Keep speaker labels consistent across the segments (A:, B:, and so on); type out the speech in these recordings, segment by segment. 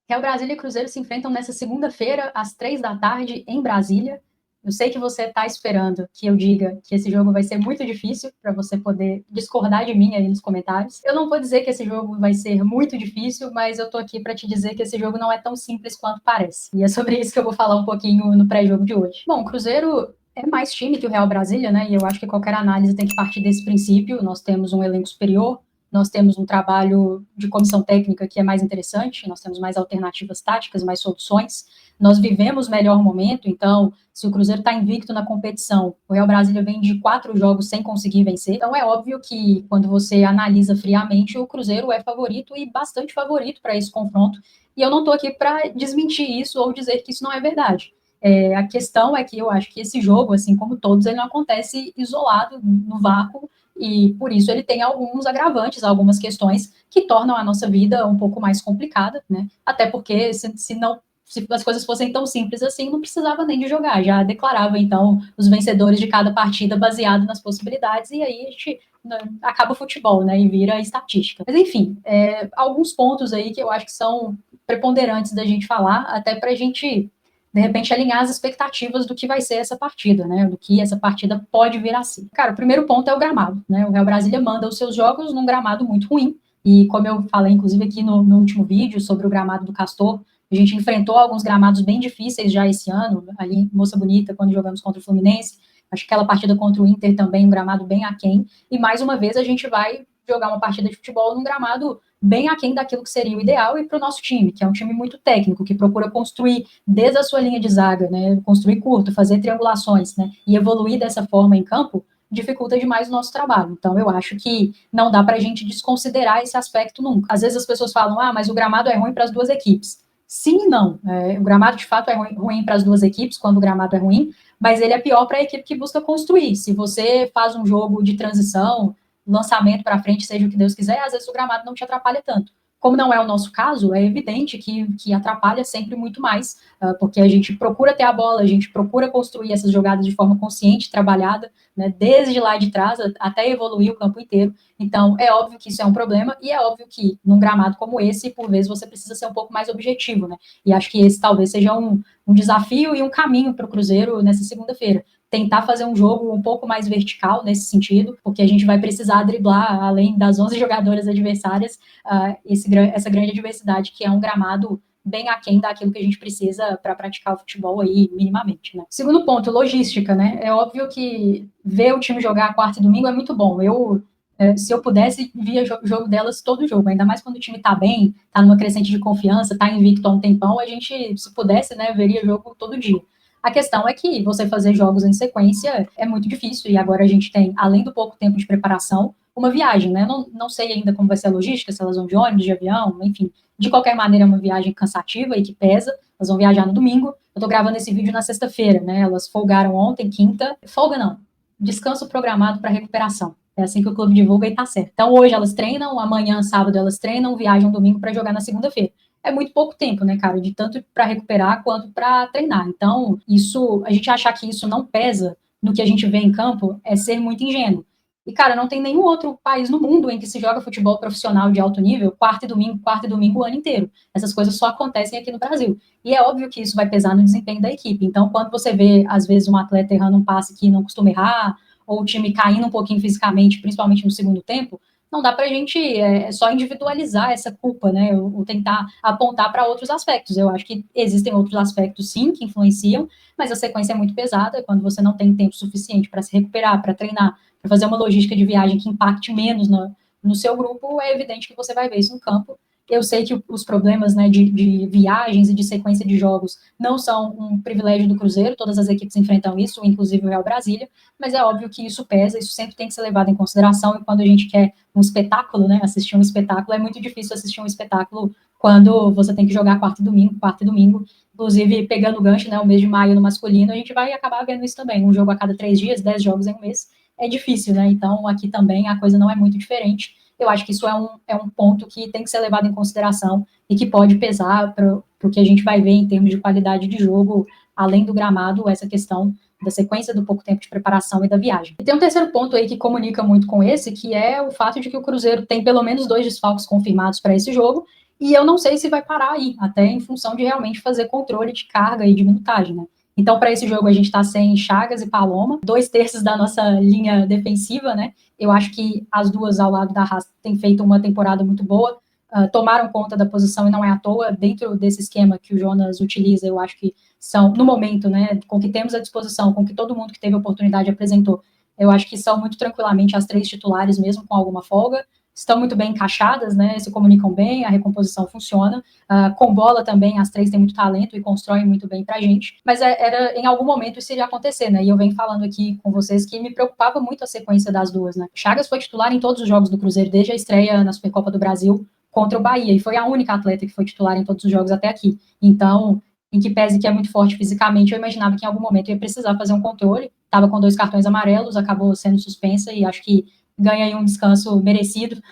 A: Real Brasília e Cruzeiro se enfrentam nessa segunda-feira, às 3 da tarde, em Brasília. Eu sei que você está esperando que eu diga que esse jogo vai ser muito difícil, para você poder discordar de mim aí nos comentários. Eu não vou dizer que esse jogo vai ser muito difícil, mas eu tô aqui para te dizer que esse jogo não é tão simples quanto parece. E é sobre isso que eu vou falar um pouquinho no pré-jogo de hoje. Bom, o Cruzeiro é mais time que o Real Brasília, né? E eu acho que qualquer análise tem que partir desse princípio. Nós temos um elenco superior, nós temos um trabalho de comissão técnica que é mais interessante, nós temos mais alternativas táticas, mais soluções, nós vivemos melhor momento, então, se o Cruzeiro está invicto na competição, o Real Brasília vem de 4 jogos sem conseguir vencer, então é óbvio que, quando você analisa friamente, o Cruzeiro é favorito e bastante favorito para esse confronto, e eu não estou aqui para desmentir isso ou dizer que isso não é verdade. A questão é que eu acho que esse jogo, assim como todos, ele não acontece isolado, no vácuo, e por isso ele tem alguns agravantes, algumas questões que tornam a nossa vida um pouco mais complicada, né? Até porque se as coisas fossem tão simples assim, não precisava nem de jogar, já declarava então os vencedores de cada partida baseado nas possibilidades, e aí a gente acaba o futebol, né? E vira estatística. Mas enfim, alguns pontos aí que eu acho que são preponderantes da gente falar, até para a gente de repente, alinhar as expectativas do que vai ser essa partida, né? Do que essa partida pode vir a ser. Cara, o primeiro ponto é o gramado, né? O Real Brasília manda os seus jogos num gramado muito ruim. E como eu falei, inclusive, aqui no último vídeo sobre o gramado do Castor, a gente enfrentou alguns gramados bem difíceis já esse ano, ali em Moça Bonita, quando jogamos contra o Fluminense. Acho que aquela partida contra o Inter também, um gramado bem aquém. E mais uma vez a gente vai jogar uma partida de futebol num gramado bem aquém daquilo que seria o ideal e para o nosso time, que é um time muito técnico, que procura construir desde a sua linha de zaga, né, construir curto, fazer triangulações, né, e evoluir dessa forma em campo, dificulta demais o nosso trabalho. Então, eu acho que não dá para a gente desconsiderar esse aspecto nunca. Às vezes as pessoas falam, mas o gramado é ruim para as duas equipes. Sim e não. O gramado, de fato, é ruim para as duas equipes, quando o gramado é ruim, mas ele é pior para a equipe que busca construir. Se você faz um jogo de transição, lançamento para frente, seja o que Deus quiser, às vezes o gramado não te atrapalha tanto. Como não é o nosso caso, é evidente que atrapalha sempre muito mais, porque a gente procura ter a bola, a gente procura construir essas jogadas de forma consciente, trabalhada, né, desde lá de trás até evoluir o campo inteiro. Então, é óbvio que isso é um problema, e é óbvio que num gramado como esse, por vezes, você precisa ser um pouco mais objetivo, né? E acho que esse talvez seja um desafio e um caminho para o Cruzeiro nessa segunda-feira. Tentar fazer um jogo um pouco mais vertical nesse sentido, porque a gente vai precisar driblar, além das 11 jogadoras adversárias, essa grande adversidade, que é um gramado bem aquém daquilo que a gente precisa para praticar o futebol aí, minimamente, né? Segundo ponto, logística, né? É óbvio que ver o time jogar quarta e domingo é muito bom. Se eu pudesse, via o jogo delas todo jogo, ainda mais quando o time tá bem, tá numa crescente de confiança, tá invicto há um tempão, a gente, se pudesse, né, veria jogo todo dia. A questão é que você fazer jogos em sequência é muito difícil, e agora a gente tem, além do pouco tempo de preparação, uma viagem, né? Não sei ainda como vai ser a logística, se elas vão de ônibus, de avião, enfim. De qualquer maneira, é uma viagem cansativa e que pesa. Elas vão viajar no domingo. Eu tô gravando esse vídeo na sexta-feira, né? Elas folgaram ontem, quinta. Folga não. Descanso programado para recuperação. É assim que o clube divulga e tá certo. Então, hoje elas treinam, amanhã, sábado, elas treinam, viajam domingo para jogar na segunda-feira. É muito pouco tempo, né, cara? De tanto para recuperar quanto para treinar. Então, a gente achar que isso não pesa no que a gente vê em campo é ser muito ingênuo. E, cara, não tem nenhum outro país no mundo em que se joga futebol profissional de alto nível quarta e domingo o ano inteiro. Essas coisas só acontecem aqui no Brasil. E é óbvio que isso vai pesar no desempenho da equipe. Então, quando você vê, às vezes, um atleta errando um passe que não costuma errar, ou o time caindo um pouquinho fisicamente, principalmente no segundo tempo, não dá para a gente só individualizar essa culpa, né? Ou tentar apontar para outros aspectos. Eu acho que existem outros aspectos, sim, que influenciam, mas a sequência é muito pesada quando você não tem tempo suficiente para se recuperar, para treinar, para fazer uma logística de viagem que impacte menos no seu grupo. É evidente que você vai ver isso no campo. Eu sei que os problemas, né, de viagens e de sequência de jogos não são um privilégio do Cruzeiro, todas as equipes enfrentam isso, inclusive o Real Brasília, mas é óbvio que isso pesa, isso sempre tem que ser levado em consideração, e quando a gente quer um espetáculo, né, assistir um espetáculo, é muito difícil assistir um espetáculo quando você tem que jogar quarta e domingo, inclusive pegando o gancho, né, o mês de maio no masculino, a gente vai acabar vendo isso também, um jogo a cada 3 dias, 10 jogos em um mês, é difícil, né, então aqui também a coisa não é muito diferente. Eu acho que isso é um ponto que tem que ser levado em consideração e que pode pesar para o que a gente vai ver em termos de qualidade de jogo, além do gramado, essa questão da sequência do pouco tempo de preparação e da viagem. E tem um terceiro ponto aí que comunica muito com esse, que é o fato de que o Cruzeiro tem pelo menos 2 desfalques confirmados para esse jogo, e eu não sei se vai parar aí, até em função de realmente fazer controle de carga e de minutagem, né? Então, para esse jogo, a gente está sem Chagas e Paloma, 2/3 da nossa linha defensiva, né? Eu acho que as duas ao lado da Haas têm feito uma temporada muito boa, tomaram conta da posição e não é à toa, dentro desse esquema que o Jonas utiliza, eu acho que são, no momento, né, com o que temos à disposição, com o que todo mundo que teve oportunidade apresentou, eu acho que são muito tranquilamente as 3 titulares, mesmo com alguma folga, estão muito bem encaixadas, né, se comunicam bem, a recomposição funciona, com bola também, as 3 têm muito talento e constroem muito bem pra gente, mas era em algum momento isso iria acontecer, né, e eu venho falando aqui com vocês que me preocupava muito a sequência das duas, né. Chagas foi titular em todos os jogos do Cruzeiro, desde a estreia na Supercopa do Brasil contra o Bahia, e foi a única atleta que foi titular em todos os jogos até aqui, então, em que pese que é muito forte fisicamente, eu imaginava que em algum momento ia precisar fazer um controle, estava com 2 cartões amarelos, acabou sendo suspensa, e acho que ganha aí um descanso merecido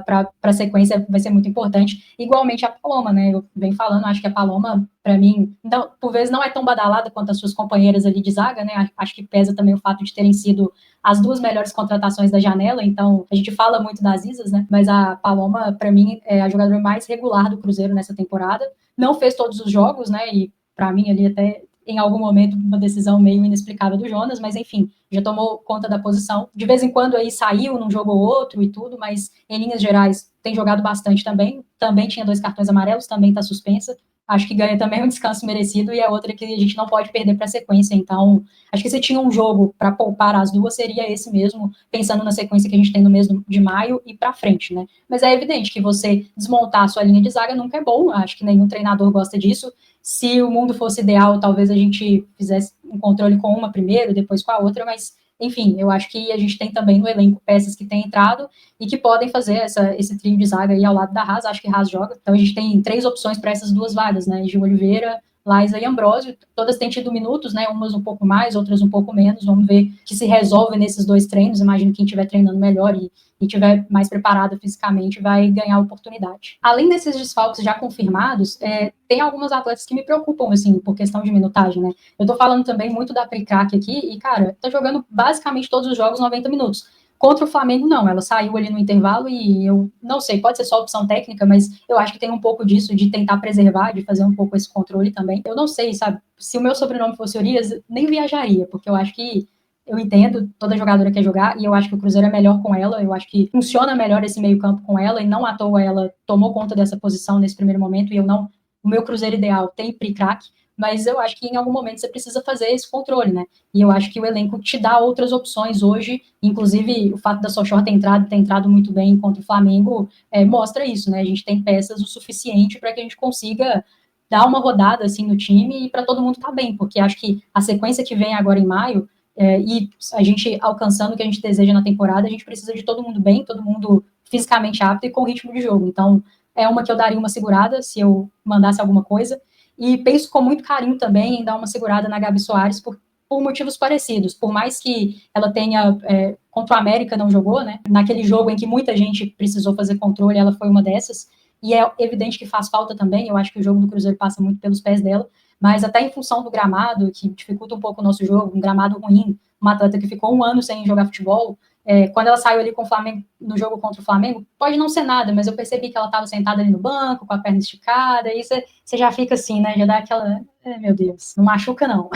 A: para a sequência, vai ser muito importante. Igualmente a Paloma, né? Eu venho falando, acho que a Paloma, para mim, não, por vezes não é tão badalada quanto as suas companheiras ali de zaga, né? Acho que pesa também o fato de terem sido as 2 melhores contratações da janela, então a gente fala muito das Isas, né? Mas a Paloma, para mim, é a jogadora mais regular do Cruzeiro nessa temporada. Não fez todos os jogos, né? E para mim ali até em algum momento uma decisão meio inexplicável do Jonas, mas enfim, já tomou conta da posição. De vez em quando aí saiu num jogo ou outro e tudo, mas em linhas gerais tem jogado bastante também. Também tinha 2 cartões amarelos, também está suspensa. Acho que ganha também um descanso merecido e é outra que a gente não pode perder para a sequência. Então, acho que se tinha um jogo para poupar as duas, seria esse mesmo, pensando na sequência que a gente tem no mês de maio e para frente, né? Mas é evidente que você desmontar a sua linha de zaga nunca é bom, acho que nenhum treinador gosta disso. Se o mundo fosse ideal, talvez a gente fizesse um controle com uma primeiro, depois com a outra, mas, enfim, eu acho que a gente tem também no elenco peças que têm entrado e que podem fazer esse trio de zaga aí ao lado da Haas, acho que Haas joga. Então a gente tem 3 opções para essas 2 vagas, né? Gil Oliveira, Laisa e Ambrósio, todas têm tido minutos, né? Umas um pouco mais, outras um pouco menos. Vamos ver o que se resolve nesses 2 treinos. Imagino quem estiver treinando melhor e estiver mais preparado fisicamente vai ganhar oportunidade. Além desses desfalques já confirmados, tem algumas atletas que me preocupam, assim, por questão de minutagem, né? Eu tô falando também muito da Pricrac aqui e, cara, tá jogando basicamente todos os jogos 90 minutos. Contra o Flamengo, não. Ela saiu ali no intervalo e eu não sei, pode ser só opção técnica, mas eu acho que tem um pouco disso de tentar preservar, de fazer um pouco esse controle também. Eu não sei, sabe? Se o meu sobrenome fosse Urias, nem viajaria, porque eu acho que eu entendo, toda jogadora quer jogar, e eu acho que o Cruzeiro é melhor com ela, eu acho que funciona melhor esse meio campo com ela, e não à toa ela tomou conta dessa posição nesse primeiro momento, e eu não, o meu Cruzeiro ideal tem Pri-Crack, mas eu acho que em algum momento você precisa fazer esse controle, né? E eu acho que o elenco te dá outras opções hoje, inclusive o fato da Sochor ter entrado muito bem contra o Flamengo, mostra isso, né? A gente tem peças o suficiente para que a gente consiga dar uma rodada assim no time e para todo mundo estar tá bem, porque acho que a sequência que vem agora em maio e a gente alcançando o que a gente deseja na temporada, a gente precisa de todo mundo bem, todo mundo fisicamente apto e com ritmo de jogo. Então, é uma que eu daria uma segurada se eu mandasse alguma coisa. E penso com muito carinho também em dar uma segurada na Gabi Soares por motivos parecidos. Por mais que ela tenha, contra o América não jogou, né? Naquele jogo em que muita gente precisou fazer controle, ela foi uma dessas. E é evidente que faz falta também. Eu acho que o jogo do Cruzeiro passa muito pelos pés dela mas até em função do gramado, que dificulta um pouco o nosso jogo, um gramado ruim, uma atleta que ficou 1 ano sem jogar futebol, quando ela saiu ali com o Flamengo, no jogo contra o Flamengo, pode não ser nada, mas eu percebi que ela estava sentada ali no banco, com a perna esticada, e você já fica assim, né, já dá aquela, meu Deus, não machuca não.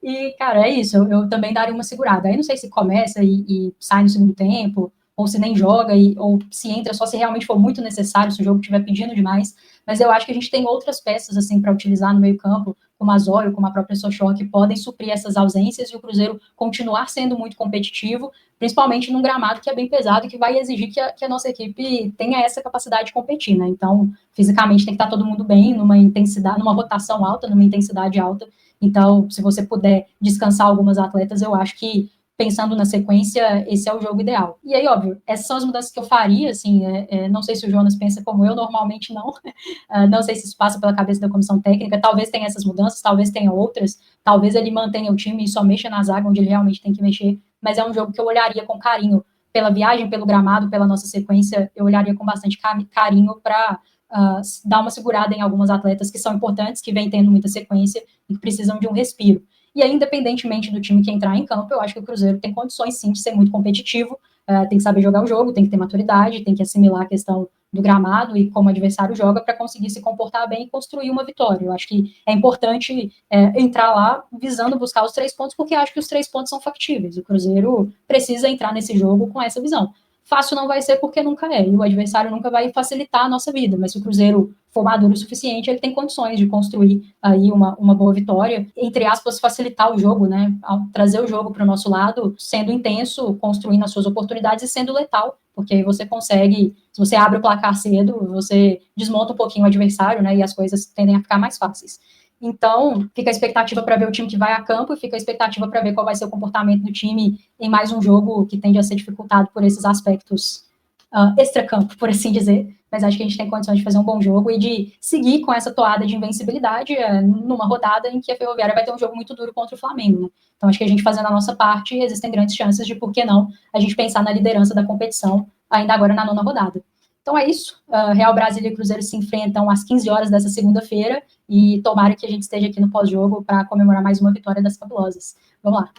A: E, cara, é isso, eu também daria uma segurada. Aí não sei se começa e sai no segundo tempo, ou se nem joga, ou se entra só se realmente for muito necessário, se o jogo estiver pedindo demais, mas eu acho que a gente tem outras peças assim para utilizar no meio-campo, como a Zóio, como a própria Sochor, que podem suprir essas ausências e o Cruzeiro continuar sendo muito competitivo, principalmente num gramado que é bem pesado e que vai exigir que a nossa equipe tenha essa capacidade de competir, né? Então, fisicamente tem que estar todo mundo bem, numa intensidade, numa rotação alta, numa intensidade alta. Então, se você puder descansar algumas atletas, eu acho que pensando na sequência, esse é o jogo ideal. E aí, óbvio, essas são as mudanças que eu faria, assim, não sei se o Jonas pensa como eu, normalmente não, não sei se isso passa pela cabeça da comissão técnica, talvez tenha essas mudanças, talvez tenha outras, talvez ele mantenha o time e só mexa na zaga onde ele realmente tem que mexer, mas é um jogo que eu olharia com carinho, pela viagem, pelo gramado, pela nossa sequência, eu olharia com bastante carinho para dar uma segurada em algumas atletas que são importantes, que vêm tendo muita sequência e que precisam de um respiro. E aí, independentemente do time que entrar em campo, eu acho que o Cruzeiro tem condições, sim, de ser muito competitivo, tem que saber jogar o jogo, tem que ter maturidade, tem que assimilar a questão do gramado e como o adversário joga para conseguir se comportar bem e construir uma vitória. Eu acho que é importante entrar lá visando buscar os 3 pontos, porque acho que os 3 pontos são factíveis. O Cruzeiro precisa entrar nesse jogo com essa visão. Fácil não vai ser porque nunca é, e o adversário nunca vai facilitar a nossa vida, mas se o Cruzeiro for maduro o suficiente, ele tem condições de construir aí uma boa vitória, entre aspas, facilitar o jogo, né, trazer o jogo para o nosso lado, sendo intenso, construindo as suas oportunidades e sendo letal, porque aí você consegue, se você abre o placar cedo, você desmonta um pouquinho o adversário, né, e as coisas tendem a ficar mais fáceis. Então, fica a expectativa para ver o time que vai a campo e fica a expectativa para ver qual vai ser o comportamento do time em mais um jogo que tende a ser dificultado por esses aspectos extra-campo, por assim dizer. Mas acho que a gente tem condições de fazer um bom jogo e de seguir com essa toada de invencibilidade numa rodada em que a Ferroviária vai ter um jogo muito duro contra o Flamengo, né? Então, acho que a gente fazendo a nossa parte, existem grandes chances de, por que não, a gente pensar na liderança da competição ainda agora na 9ª rodada. Então é isso. Real Brasília e Cruzeiro se enfrentam às 15 horas dessa segunda-feira e tomara que a gente esteja aqui no pós-jogo para comemorar mais uma vitória das Fabulosas. Vamos lá.